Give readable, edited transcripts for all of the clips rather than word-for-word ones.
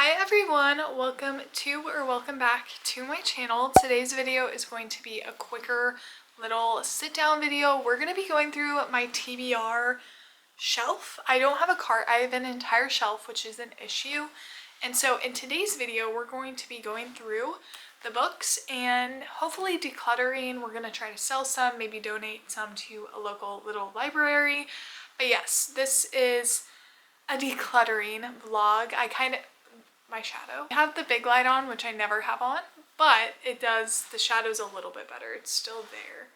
Hi everyone, welcome back to my channel. Today's video is going to be a quicker little sit down video. We're going to be going through my TBR shelf. I don't have a cart, I have an entire shelf, which is an issue. And so in today's video, we're going to be going through the books and hopefully decluttering. We're going to try to sell some, maybe donate some to a local little library. But yes, this is a decluttering vlog. My shadow. I have the big light on, which I never have on, but it does, the shadow's a little bit better. It's still there.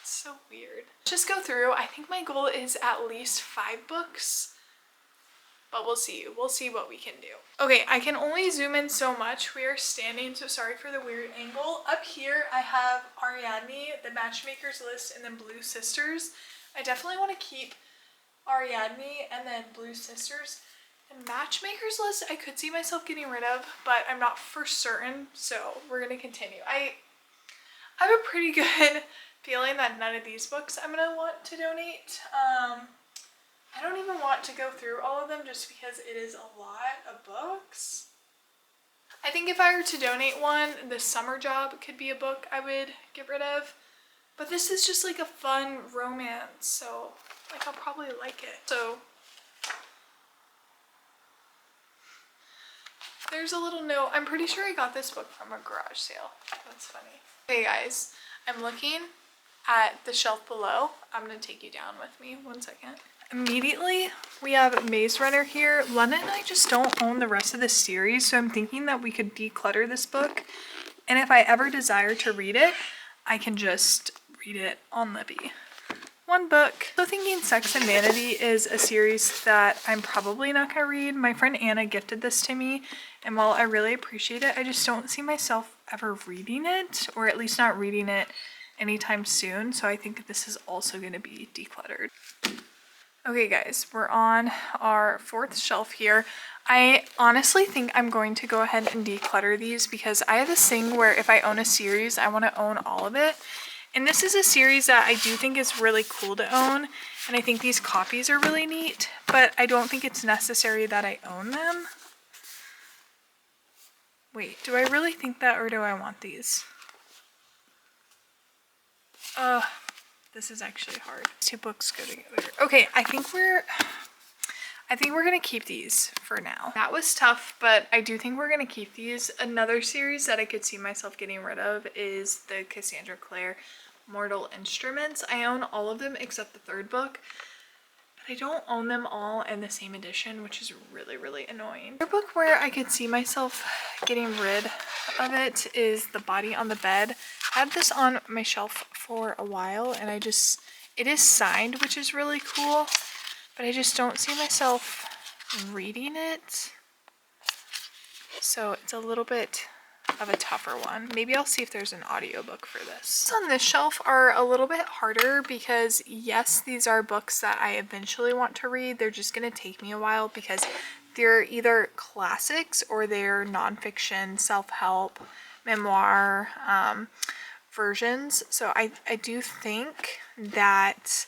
It's so weird. Just go through. I think my goal is at least 5 books, but we'll see. We'll see what we can do. Okay, I can only zoom in so much. We are standing, so sorry for the weird angle. Up here, I have Ariadne, The Matchmaker's List, and then Blue Sisters. I definitely want to keep Ariadne and then Blue Sisters. And Matchmaker's List, I could see myself getting rid of, but I'm not for certain, so we're going to continue. I have a pretty good feeling that none of these books I'm going to want to donate. I don't even want to go through all of them just because it is a lot of books. I think if I were to donate one, The Summer Job could be a book I would get rid of. But this is just like a fun romance, so like I'll probably like it. So there's a little note. I'm pretty sure I got this book from a garage sale. That's funny. Hey guys, I'm looking at the shelf below. I'm gonna take you down with me. 1 second. Immediately, we have Maze Runner here. London and I just don't own the rest of the series, so I'm thinking that we could declutter this book. And if I ever desire to read it, I can just read it on Libby. One book. So thinking Sex and Vanity is a series that I'm probably not going to read. My friend Anna gifted this to me, and while I really appreciate it, I just don't see myself ever reading it, or at least not reading it anytime soon. So I think this is also going to be decluttered. Okay guys, we're on our 4th shelf here. I honestly think I'm going to go ahead and declutter these because I have this thing where if I own a series, I want to own all of it. And this is a series that I do think is really cool to own, and I think these copies are really neat, but I don't think it's necessary that I own them. Wait, do I really think that, or do I want these? This is actually hard. 2 books go together. Okay, I think we're gonna keep these for now. That was tough, but I do think we're gonna keep these. Another series that I could see myself getting rid of is the Cassandra Clare Mortal Instruments. I own all of them except the 3rd book, but I don't own them all in the same edition, which is really, really annoying. Another book where I could see myself getting rid of it is The Body on the Bed. I had this on my shelf for a while, and it is signed, which is really cool, but I just don't see myself reading it. So it's a little bit of a tougher one. Maybe I'll see if there's an audiobook for this. On this shelf are a little bit harder because yes, these are books that I eventually want to read. They're just going to take me a while because they're either classics or they're nonfiction, self-help, memoir versions. So I do think that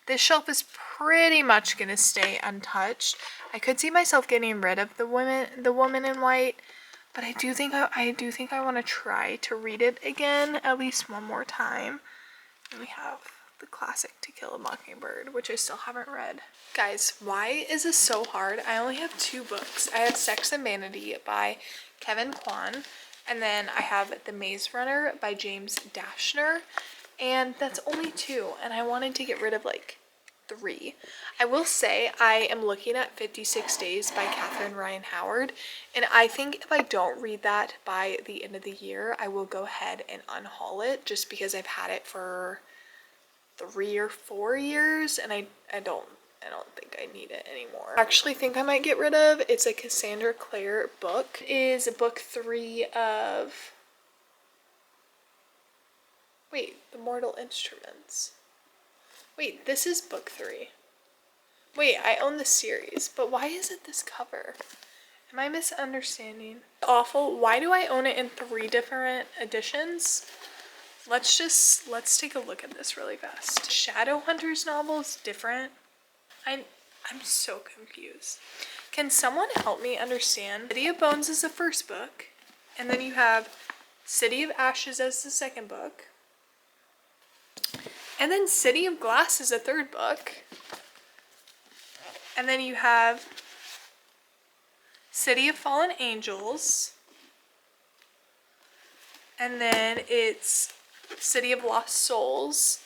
this shelf is pretty much going to stay untouched. I could see myself getting rid of The Woman in White, but I do think I want to try to read it again at least one more time. And we have the classic To Kill a Mockingbird, which I still haven't read. Guys, why is this so hard? I only have 2 books. I have Sex and Vanity by Kevin Kwan, and then I have The Maze Runner by James Dashner, and that's only 2, and I wanted to get rid of like 3. I will say I am looking at 56 Days by Catherine Ryan Howard, and I think if I don't read that by the end of the year, I will go ahead and unhaul it just because I've had it for 3 or 4 years, and I don't think I need it anymore. I actually think I might get rid of. It's a Cassandra Clare book. It is book 3 of The Mortal Instruments. Wait, this is book 3. Wait, I own the series, but why is it this cover? Am I misunderstanding? Awful. Why do I own it in 3 different editions? Let's take a look at this really fast. Shadowhunters novel is different. I'm so confused. Can someone help me understand? City of Bones is the first book, and then you have City of Ashes as the second book, and then City of Glass is the third book, and then you have City of Fallen Angels, and then it's City of Lost Souls,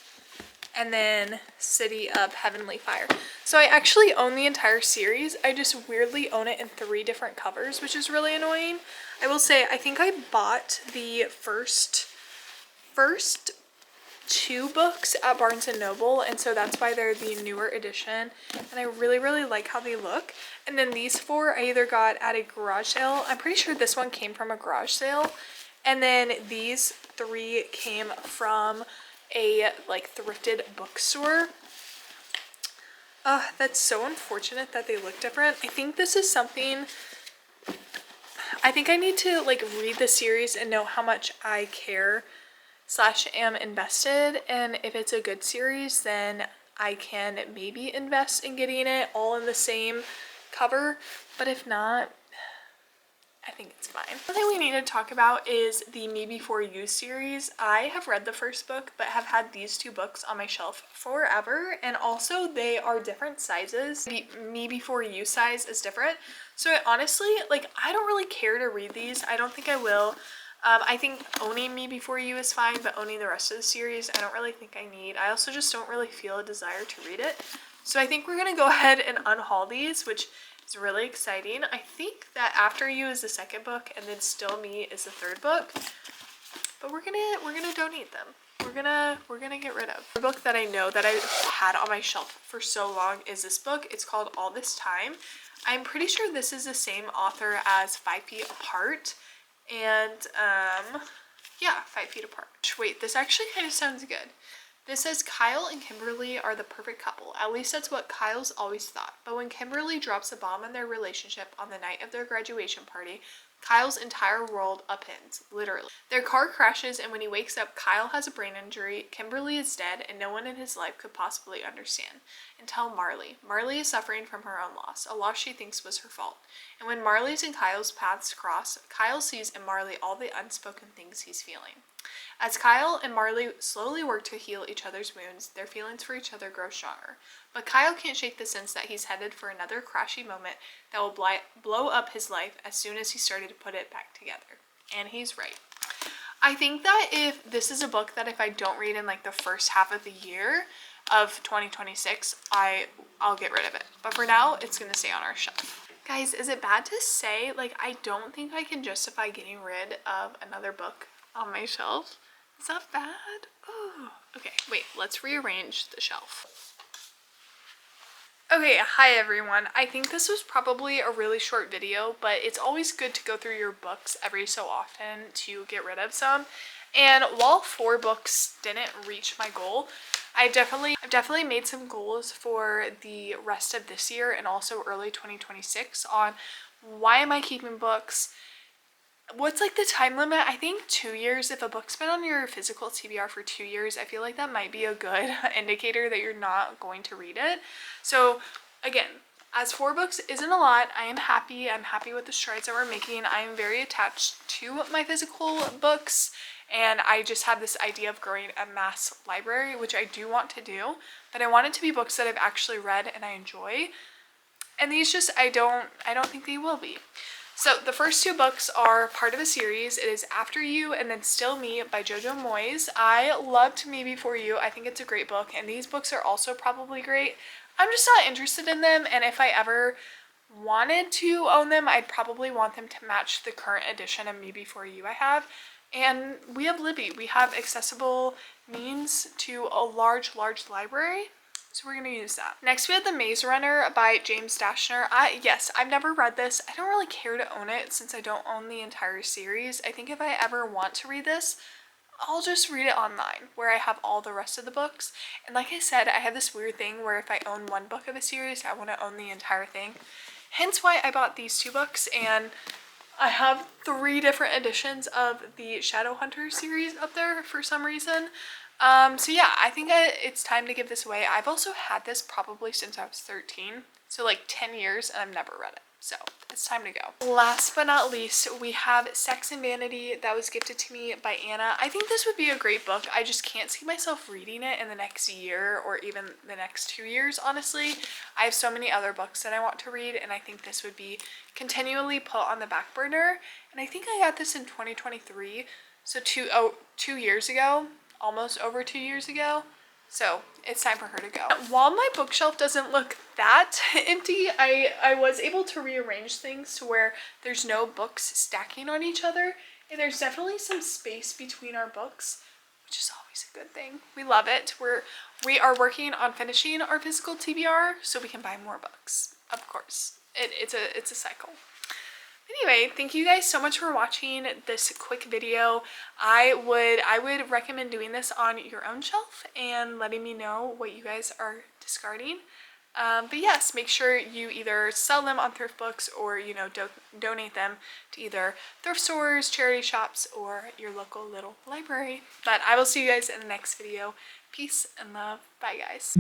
and then City of Heavenly Fire. So I actually own the entire series. I just weirdly own it in 3 different covers, which is really annoying. I will say, I think I bought the first 2 books at Barnes & Noble, and so that's why they're the newer edition, and I really like how they look. And then these 4 I either got at a garage sale. I'm pretty sure this one came from a garage sale, and then these 3 came from a like thrifted bookstore. That's so unfortunate that they look different. I think this is something, I think I need to like read the series and know how much I care / am invested, and if it's a good series then I can maybe invest in getting it all in the same cover, but if not, I think it's fine. One thing we need to talk about is the Me Before You series. I have read the first book, but have had these 2 books on my shelf forever, and also they are different sizes. The Me Before You size is different, so honestly, like, I don't really care to read these. I don't think I will. I think owning Me Before You is fine, but owning the rest of the series, I don't really think I need. I also just don't really feel a desire to read it. So I think we're going to go ahead and unhaul these, which is really exciting. I think that After You is the second book, and then Still Me is the third book. But we're gonna donate them. We're gonna get rid of. The book that I know that I've had on my shelf for so long is this book. It's called All This Time. I'm pretty sure this is the same author as 5 Feet Apart. And yeah, 5 Feet Apart. Wait, this actually kind of sounds good. This says Kyle and Kimberly are the perfect couple. At least that's what Kyle's always thought. But when Kimberly drops a bomb in their relationship on the night of their graduation party, Kyle's entire world upends, literally. Their car crashes, and when he wakes up, Kyle has a brain injury, Kimberly is dead, and no one in his life could possibly understand. Until Marley. Marley is suffering from her own loss, a loss she thinks was her fault. And when Marley's and Kyle's paths cross, Kyle sees in Marley all the unspoken things he's feeling. As Kyle and Marley slowly work to heal each other's wounds, their feelings for each other grow stronger. But Kyle can't shake the sense that he's headed for another crashy moment that will blow up his life as soon as he started to put it back together. And he's right. I think that if this is a book that if I don't read in like the first half of the year of 2026, I'll get rid of it. But for now, it's going to stay on our shelf. Guys, is it bad to say, like, I don't think I can justify getting rid of another book on my shelf? Is that bad? Oh, okay, wait, let's rearrange the shelf. Okay, hi everyone. I think this was probably a really short video, but it's always good to go through your books every so often to get rid of some. And while 4 books didn't reach my goal, I've definitely made some goals for the rest of this year and also early 2026 on why am I keeping books. What's like the time limit? I think 2 years. If a book's been on your physical TBR for 2 years, I feel like that might be a good indicator that you're not going to read it. So again, as 4 books isn't a lot, I am happy. I'm happy with the strides that we're making. I am very attached to my physical books, and I just have this idea of growing a mass library, which I do want to do, but I want it to be books that I've actually read and I enjoy. And these just, I don't think they will be. So the first 2 books are part of a series. It is After You and then Still Me by Jojo Moyes. I loved Me Before You. I think it's a great book, and these books are also probably great. I'm just not interested in them, and if I ever wanted to own them, I'd probably want them to match the current edition of Me Before You I have. And we have Libby. We have accessible means to a large library. So we're going to use that. Next we have The Maze Runner by James Dashner. Yes, I've never read this. I don't really care to own it since I don't own the entire series. I think if I ever want to read this, I'll just read it online where I have all the rest of the books. And like I said, I have this weird thing where if I own 1 book of a series, I want to own the entire thing. Hence why I bought these 2 books, and I have 3 different editions of the Shadowhunter series up there for some reason. So yeah, I think it's time to give this away. I've also had this probably since I was 13, so like 10 years, and I've never read it. So it's time to go. Last but not least, we have Sex and Vanity that was gifted to me by Anna. I think this would be a great book. I just can't see myself reading it in the next year or even the next 2 years, honestly. I have so many other books that I want to read, and I think this would be continually put on the back burner. And I think I got this in 2023, so 2 years ago, almost over 2 years ago. So it's time for her to go. While my bookshelf doesn't look that empty, I was able to rearrange things to where there's no books stacking on each other. And there's definitely some space between our books, which is always a good thing. We love it. We are working on finishing our physical TBR so we can buy more books. Of course, it's a cycle. Anyway, thank you guys so much for watching this quick video. I would recommend doing this on your own shelf and letting me know what you guys are discarding. But yes, make sure you either sell them on thrift books or, you know, donate them to either thrift stores, charity shops, or your local little library. But I will see you guys in the next video. Peace and love. Bye, guys.